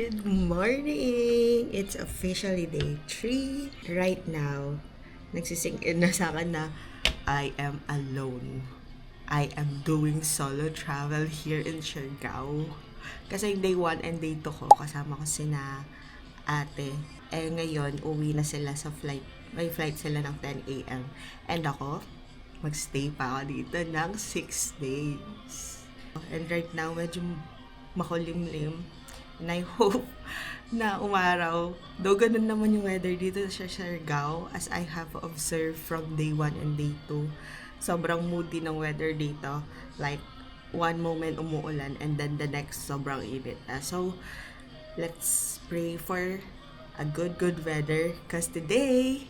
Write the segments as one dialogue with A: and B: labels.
A: Good morning! It's officially day 3. Right now, nagsisink in na sa akin na I am alone. I am doing solo travel here in Siargao. Kasi yung day 1 and day 2 ko, kasama ko sina ate. Eh ngayon, uwi na sila sa flight. May flight sila ng 10 a.m. And ako, magstay pa ako dito ng 6 days. And right now, medyo makulimlim. And I hope na umaraw. Though ganun naman yung weather dito sa Siargao, as I have observed from day 1 and day 2. Sobrang moody ng weather dito. Like, one moment umuulan and then the next sobrang init na. So, let's pray for a good weather because today,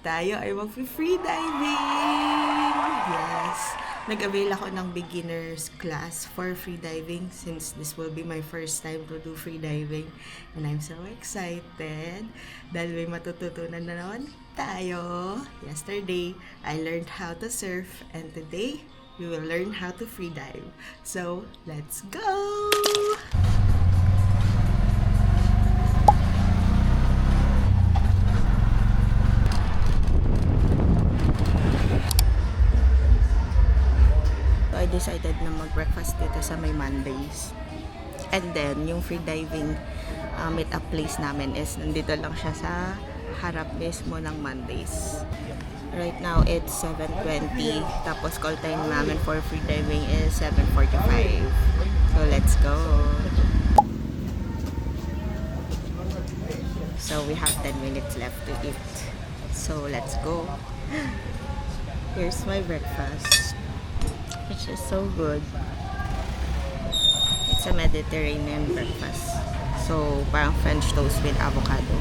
A: tayo ay mag-free diving! Yes! Nag-avail ako ng beginner's class for free diving since this will be my first time to do free diving. And I'm so excited dahil may matututunan na naman tayo. Yesterday, I learned how to surf and today, we will learn how to free dive. So, let's go! I decided na mag-breakfast dito sa may Mondays. And then, yung free diving meet-up place namin is nandito lang siya sa harap mismo ng Mondays. Right now, it's 7:20. Tapos, call time namin for free diving is 7:45. So, let's go! So, we have 10 minutes left to eat. So, let's go! Here's my breakfast, which is so good. It's a Mediterranean breakfast. So, parang French toast with avocado.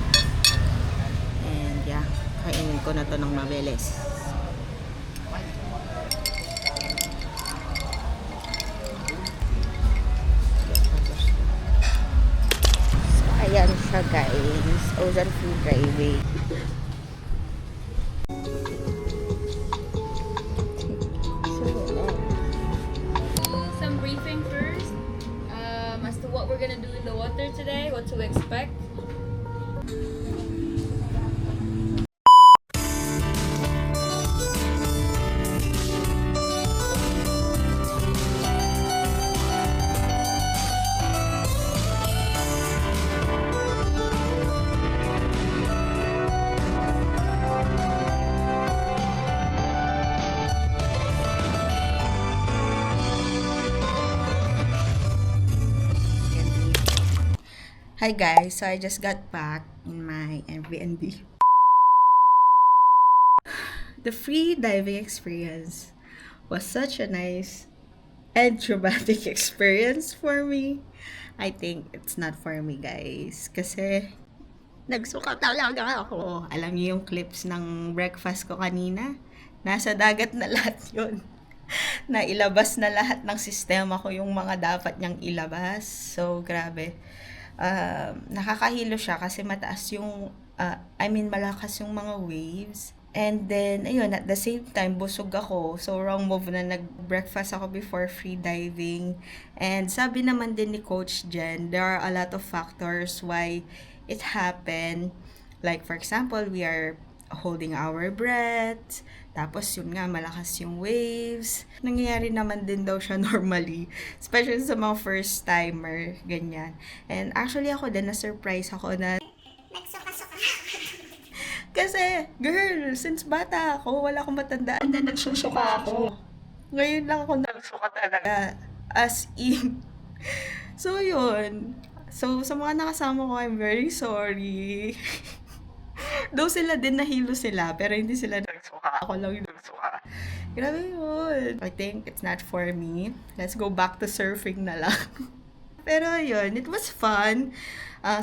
A: And yeah, kainin ko na to ng mabilis. So, ayan siya guys. Ozan Free Driving.
B: As to what we're gonna do in the water today, what to expect.
A: Hi guys, so I just got back in my Airbnb. The free diving experience was such a nice and traumatic experience for me. I think it's not for me guys, kasi nagsuka talaga ako. Alam niyo yung clips ng breakfast ko kanina? Nasa dagat na lahat yun. Nailabas na lahat ng sistema ko yung mga dapat niyang ilabas. So, grabe. Nakakahilo siya kasi mataas yung, malakas yung mga waves. And then, ayun, at the same time, busog ako. So, wrong move na nag-breakfast ako before free diving. And sabi naman din ni Coach Jen, there are a lot of factors why it happened. Like, for example, we are holding our breath. Tapos yun nga, malakas yung waves. Nangyayari naman din daw siya normally. Especially sa mga first timer, ganyan. And actually ako din, na-surprise ako na nagsuka-suka. Kasi, girl, since bata ako, wala akong matandaan na nagsusuka ako. Ngayon lang ako nagsuka talaga. As in. So, yun. So, sa mga nakasama ko, I'm very sorry. Though sila din nahilo sila, pero hindi sila nagsuka. Ako lang yung nagsuka. Grabe yun. I think it's not for me. Let's go back to surfing na lang. Pero yun, it was fun.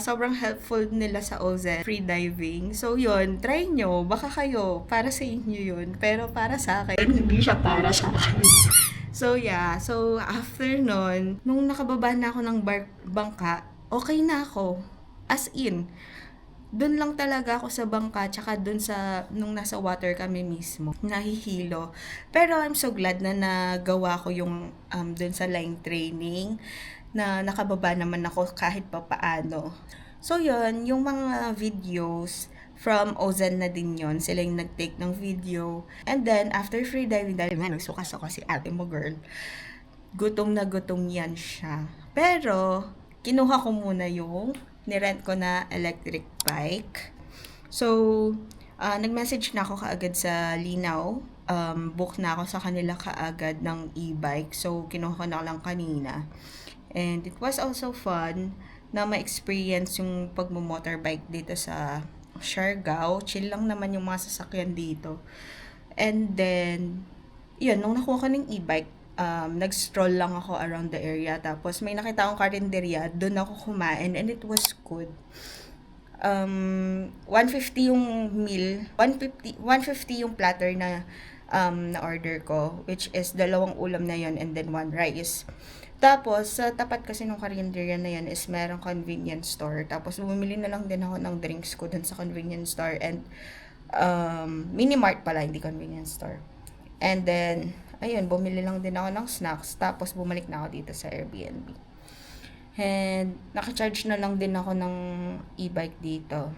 A: Sobrang helpful nila sa Ozen free diving. So yun, try nyo. Baka kayo, para sa inyo yun. Pero para sa akin, hindi siya para sa akin. So yeah, so after nun, nung nakababa na ako ng bangka, okay na ako. As in, doon lang talaga ako sa bangka, tsaka doon sa, nung nasa water kami mismo, nahihilo. Pero I'm so glad na nagawa ko yung doon sa line training. na nakababa naman ako kahit pa paano. So yun, yung mga videos from Ozan na din yun. Sila yung nag-take ng video. And then, after free diving, dahil nga nagsukas ako si ate mo girl, gutom na gutom yan siya. Pero, kinuha ko muna yung nirent ko na electric bike. So, nag-message na ako kaagad sa Linaw. Book na ako sa kanila kaagad ng e-bike. So, kinuha ko na lang kanina. And it was also fun na ma-experience yung pagmo-motorbike dito sa Siargao. Chill lang naman yung mga sasakyan dito. And then, yun, nung nakuha ko ng e-bike, nag-stroll lang ako around the area. Tapos may nakita akong karinderya, doon ako kumain and it was good. 150 yung meal, 150 yung platter na order ko, which is dalawang ulam na yon and then one rice. Tapos, sa tapat kasi nung karinderya na yan is merong convenience store. Tapos, bumili na lang din ako ng drinks ko dun sa convenience store. And, mini mart pala, hindi convenience store. And then, ayun, bumili lang din ako ng snacks. Tapos, bumalik na ako dito sa Airbnb. And, naka-charge na lang din ako ng e-bike dito.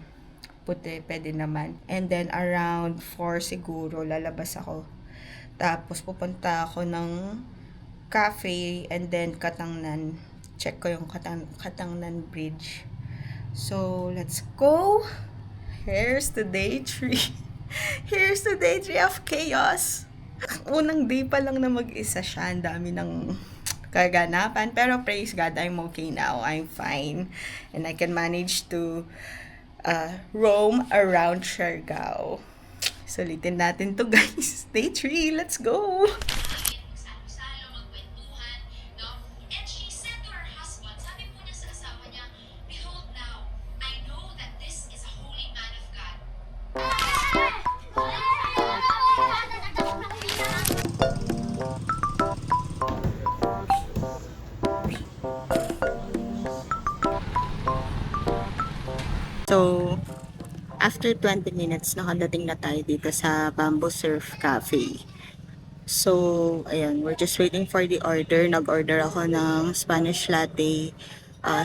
A: Puti, pwede naman. And then, around 4 siguro, lalabas ako. Tapos, pupunta ako ng cafe and then Katangnan. Check ko yung Katangnan Bridge. So, let's go. Here's the day 3. Here's the day 3 of chaos. Unang day pa lang na mag-isa siya. Ang dami ng kaganapan. Pero praise God, I'm okay now. I'm fine. And I can manage to roam around Siargao. Sulitin natin to guys. Day 3, let's go! So, after 20 minutes, nakadating na tayo dito sa Bamboo Surf Cafe. So, ayan, we're just waiting for the order. Nag-order ako ng Spanish latte,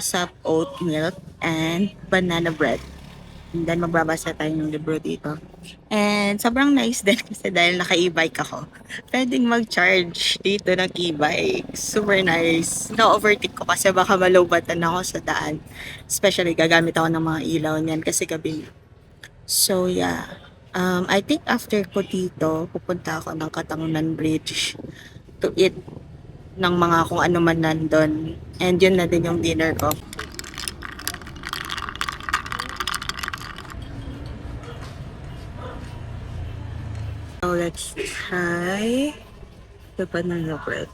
A: sap oat milk, and banana bread. And then, magbabasa tayo ng libro dito. And sobrang nice din kasi dahil naka-e-bike ako. Pwedeng mag-charge dito ng e-bike. Super nice. Na-overtake ko kasi baka malobatan ako sa daan. Especially, gagamit ako ng mga ilaw niyan kasi gabi. So, yeah. I think after ko dito, pupunta ako ng Katangnan Bridge to eat ng mga kung ano man nandun. And yun na din yung dinner ko. So, let's try the banana bread.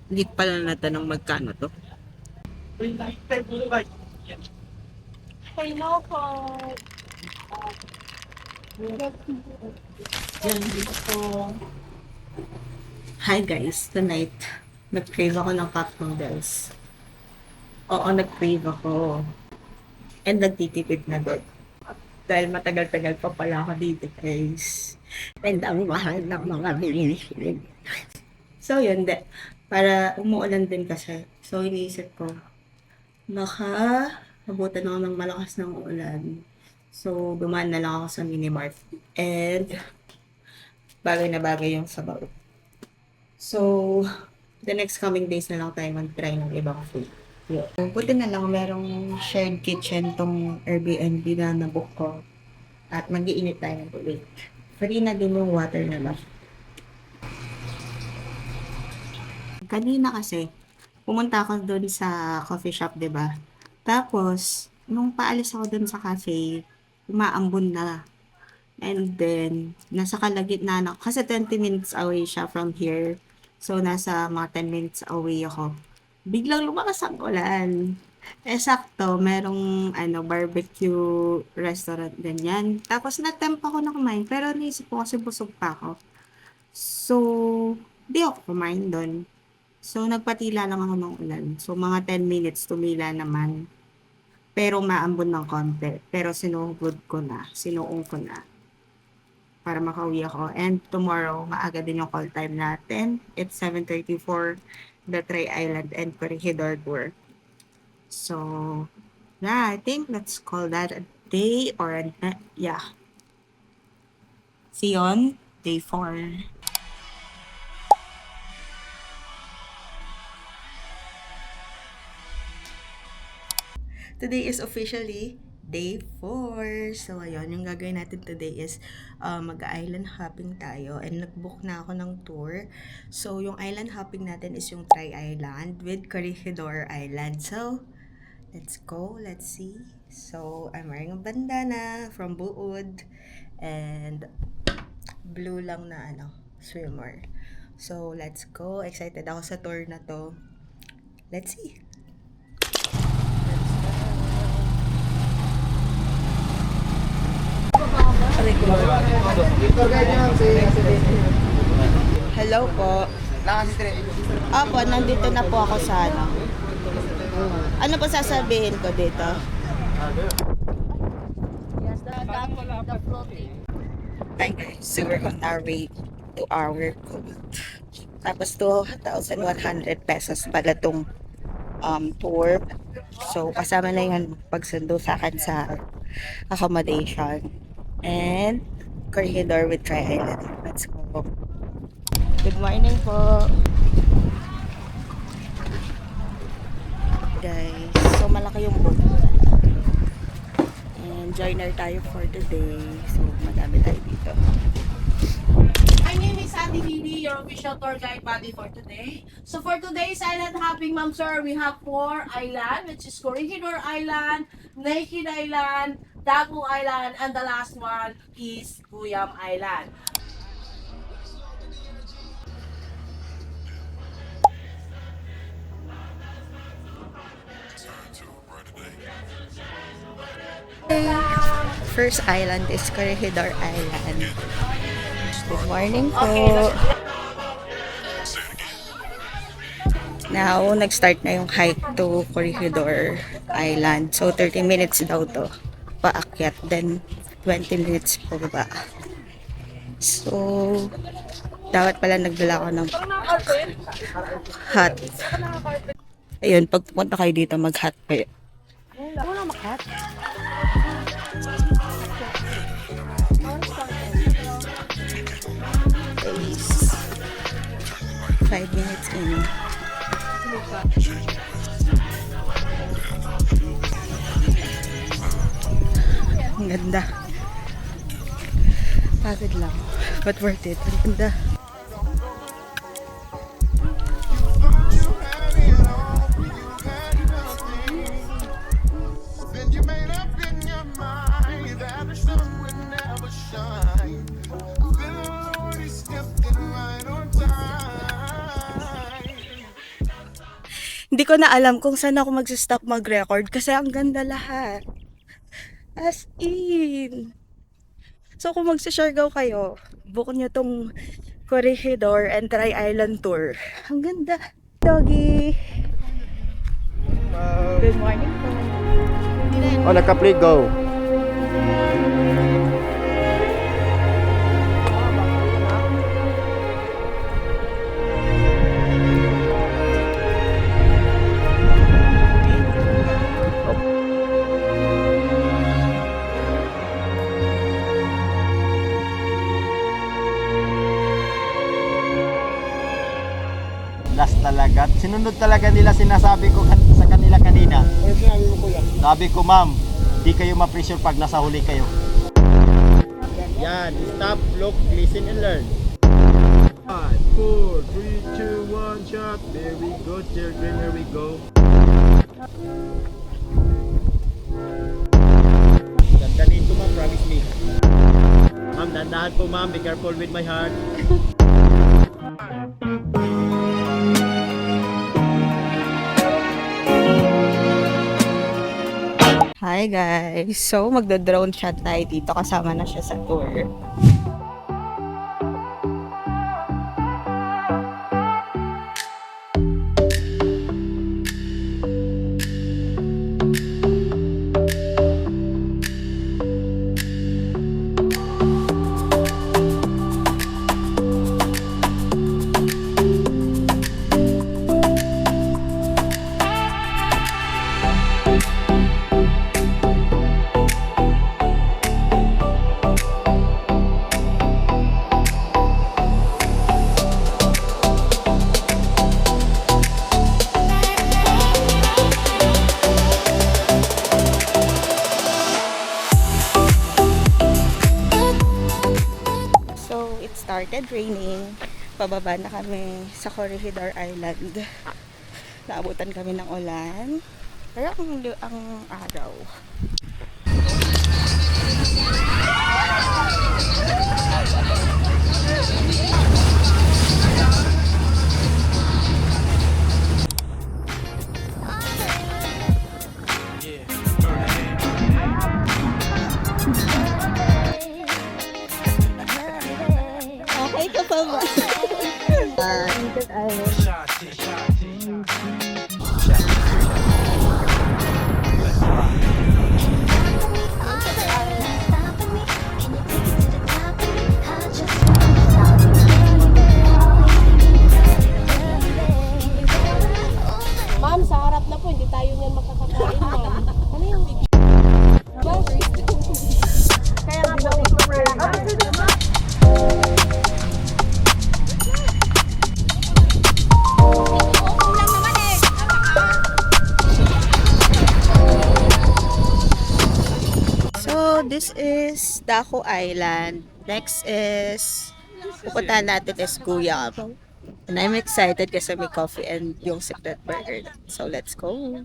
A: Hindi pa lang natanong magkano to.
B: Hello po.
A: Hi guys, tonight nag-crave ako ng cup noodles. Oo, nag-crave ako. And nagtitipid na doon. Dahil matagal-tagal pa pala ako dito guys. And ang mahal ng mga bilihin. So yun, para umuulan din kasi. So iniisip ko, baka abutan ako ng malakas ng ulan. So dumaan na lang ako sa minimart. And bagay na bagay yung sabaw. So, the next coming days na lang tayo mag-try ng ibang food. Yeah. Buti na lang merong shared kitchen tong Airbnb na nabook ko. At mag-iinit tayo ng tubig. Free na din yung water na ba. Kanina kasi, pumunta ako doon sa coffee shop, 'di ba? Tapos, nung paalis ako doon sa cafe, umaambon na. And then, nasa kalagitnaan ako. Kasi 20 minutes away siya from here. So, nasa mga 10 minutes away ako. Biglang lumakas ang ulan. Eh, sakto, merong barbecue restaurant ganyan. Tapos, na-tempt ako na kumain. Pero, naisip ko kasi busog pa ako. So, di ako kumain doon. So, nagpatila lang ako ng ulan. So, mga 10 minutes tumila naman. Pero, maambon ng konti. Pero, sinuong ko na. para makauwi ako. And tomorrow, maaga din yung call time natin. It's 7:30 for the Tri-Island and Corregidor tour. So, yeah, I think let's call that a day or yeah. See you on day 4. Today is officially day 4. So, ayun, yung gagawin natin today is mag-island hopping tayo. And nag-book na ako ng tour. So, yung island hopping natin is yung Tri-Island with Corregidor Island. So, let's go. Let's see. So, I'm wearing a bandana from Buod. And blue lang na swimmer. So, let's go. Excited ako sa tour na to. Let's see. Hello po. Opo, nandito na po ako sa Ano po sasabihin ko dito?
B: Yes, the floating.
A: Hi guys, so we're on our way to our coast. Tapos 2,100 pesos pala tong tour. So kasama na yung pagsundo sa akin sa accommodation. And corridor with Tri-Island. Let's go. Good morning po. Guys, so malaki yung boat. And joiner tayo for the day. So madami tayo dito.
C: My name is Sandy Bibi, your official tour guide buddy for today. So for today's island hopping, ma'am sir, we have 4 island, which is Corregidor Island, Naked Island, Dagu Island, and the last one is Guyam Island.
A: First island is Corregidor Island. Good morning po. Now, nag-start na yung hike to Corregidor Island. So, 30 minutes daw to paakyat. Then, 20 minutes po ba. So, dapat pala nagdala ko ng hat. Ayun, pag pumunta kayo dito, mag-hat kayo.
B: Wala makat.
A: 5 minutes in. Ang ganda. Pagod lang. But worth it. Ang ganda. Hindi ko na alam kung saan ako mag-stop mag-record kasi ang ganda lahat. As in. So kung mag-Siargao kayo, book nyo tong Corregidor and Tri-Island Tour. Ang ganda. Doggy. Good morning po.
D: Oh, naka-play, go. Last talaga. Sinunod talaga nila sinasabi ko sa kanila kanina. Sabi ko, ma'am, di kayo ma-pressure pag nasa huli kayo. Yan, stop, look, listen, and learn. 5, 4, 3, 2, 1, shot. There we go, children, here we go. Ganda dito, ma'am, promise me. Ma'am, dandahan po, ma'am. Be careful with my heart.
A: Hi guys! So, magdo-drone shot tayo dito. Kasama na siya sa tour. started raining. Pababa na kami sa Corregidor Island. Naabutan kami ng ulan. Pero ang araw. Okay ka pa ba?
C: Ma'am, sa harap na po, hindi tayo niyan makakakain, ma'am. Ano yung kaya nga po,
A: So, this is Daco Island. Next is, pupuntahan natin is Guyam. And I'm excited kasi may coffee and yung secret burger. So, let's go.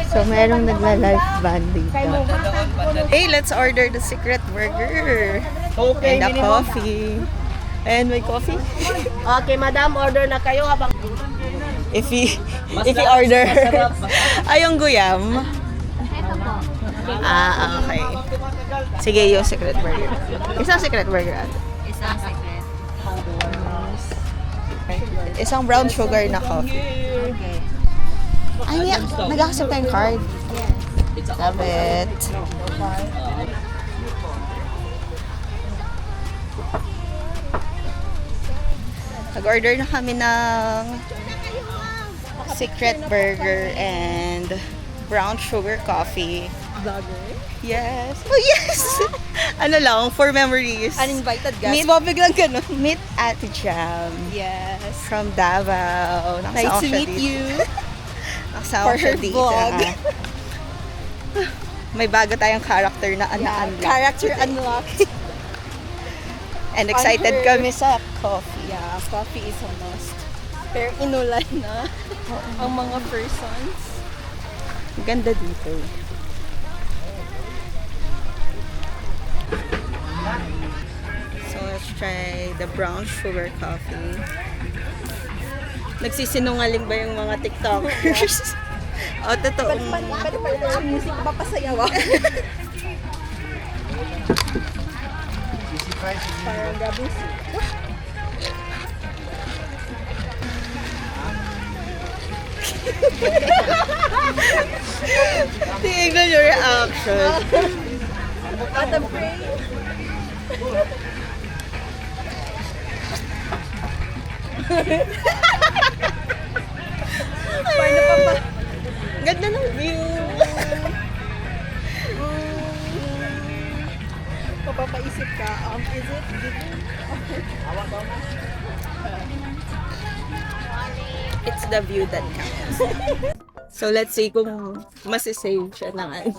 A: So, merong nagla-live band dito. Hey, let's order the secret burger. And a coffee. And may coffee?
C: Okay, madam, order na kayo habang
A: If you order. Ay, yung guyam. Ah, okay. Sige, yung secret burger. Isang secret burger ate.
B: Isang secret.
A: Isang brown sugar na coffee.
B: Okay.
A: Ay, nag-accept tayong card. Love it. Nag-order na kami ng secret burger and brown sugar coffee.
B: Vlogger?
A: Yes. Oh, yes! Ano lang, for memories.
B: Uninvited guest.
A: Meet mo biglang ganun. Meet Ate Jam.
B: Yes.
A: From Davao.
B: Nice to meet you.
A: Nakasama
B: For
A: siya
B: her
A: dito.
B: vlog.
A: May bago tayong character na unlock.
B: Character unlocked.
A: And excited
B: her.
A: kami sa coffee.
B: Yeah, coffee is a must. Pero inulan na ang mga persons.
A: Ganda dito. So let's try the brown sugar coffee. Nagsisinungaling ba yung mga TikTokers? O, totoong.
B: Pwede pala ang music mapasayaw ah. Parang gabing
A: Tingnan yung reaction.
B: At the brain. Paano pa ba?
A: Ganda ng view.
B: Papapaisip ka, is it giving?
A: It's the view that counts. So let's see kung masisave siya ng ano.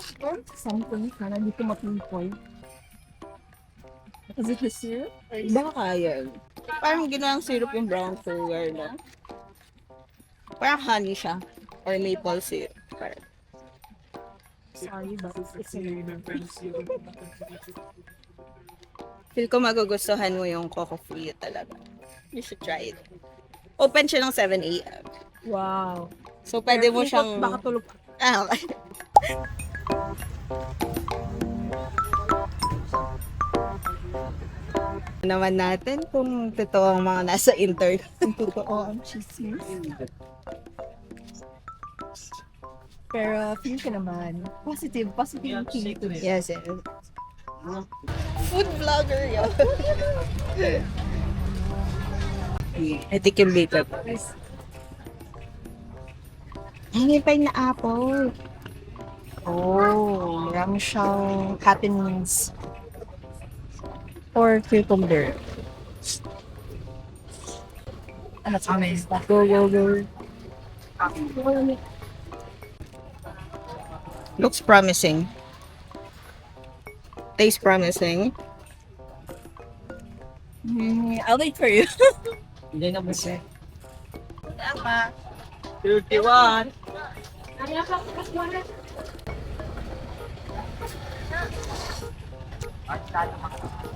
B: Something, sana dito mapinpoint. Is it the syrup?
A: Baka kaya. Parang ginawang syrup yung brown sugar, no? Parang honey siya. Or maple syrup. Parang.
B: Sorry, but it's
A: Feel ko magugustuhan mo yung coco fruit talaga. You should try it. Open siya ng 7 a.m.
B: Wow.
A: So, pwede mo siyang...
B: Baka tulog.
A: Ah, okay. Naman natin kung totoo ang mga nasa internet.
B: Totoo ang chismis. Pero feel ko naman, positive yung feeling to it.
A: Yes, yes. Food vlogger yun. Etikim dito. Hangin pa yung na apple.
B: Oh, marami siyang happenings or cucumber. Ano sa amin? Go, go, go.
A: Looks promising. Tastes promising.
B: I'll wait for you.
D: Hindi na mo siya.
B: Tama.
D: 31.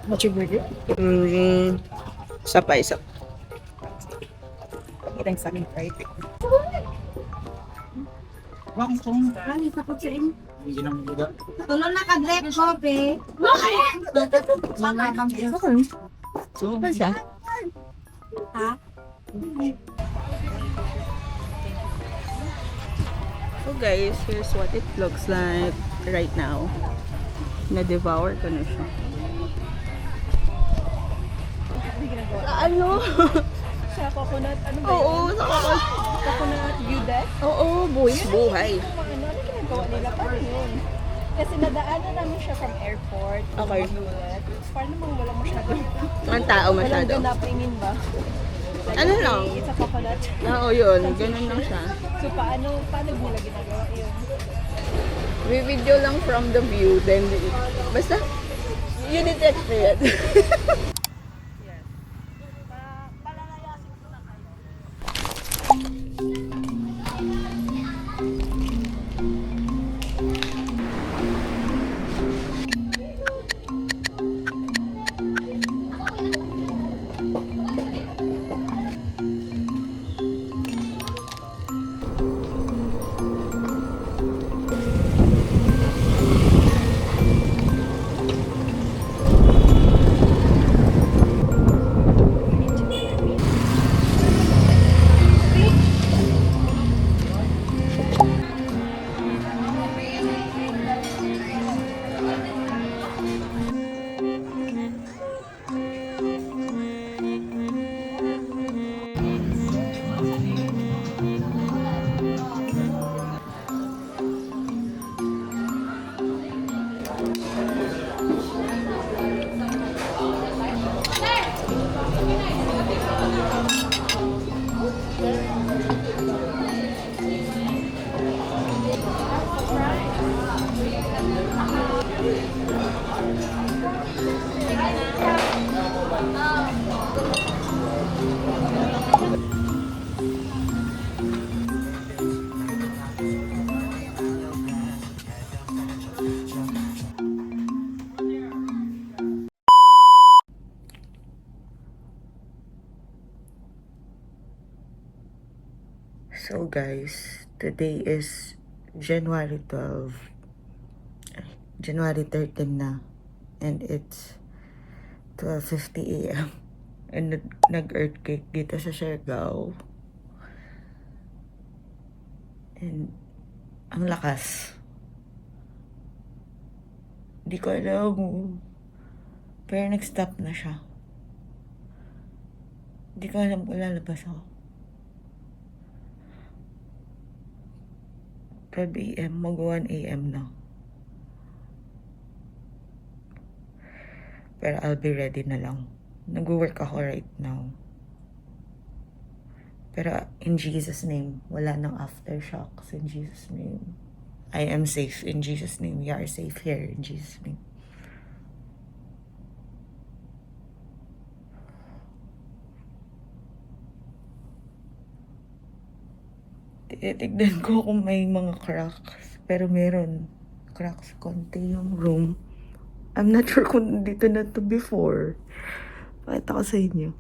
B: What's your burger?
A: Isa pa, isa.
B: Thanks sa akin, right?
C: Tulong na ka-drink coffee.
B: Ano siya?
A: So guys, here's what it looks like right now. Na-devour ko na siya. Ano?
B: Sa coconut, ano ba
A: Oo,
B: yun?
A: sa kakal.
B: Coconut view deck?
A: Oo, buhay.
B: Ano ginagawa nila? Paano yun? Kasi nadaanan namin siya from airport.
A: Okay.
B: Ulit. Paano namang wala masyadong...
A: Ang tao
B: Walang
A: masyado.
B: ganapingin ba? Like,
A: Ano
B: okay,
A: lang?
B: It's a coconut.
A: Oo, yun. Ganun lang siya.
B: So, paano nila ginagawa yun?
A: Video lang from the view, then basta you need to experience. So guys, today is January 12, January 13 na, and it's 12:50 a.m. and nag-earthquake dito sa Siargao. And ang lakas. Di ko alam. Pero nag-stop na siya. Di ko alam kung lalabas ako. 12 a.m. mag 1 a.m. na. Pero I'll be ready na lang. Nag-work ako right now. Pero in Jesus' name, wala nang aftershocks in Jesus' name. I am safe in Jesus' name. We are safe here in Jesus' name. Titignan ko kung may mga cracks. Pero meron cracks konti yung room. I'm not sure kung dito na to before. Pakita ko sa inyo.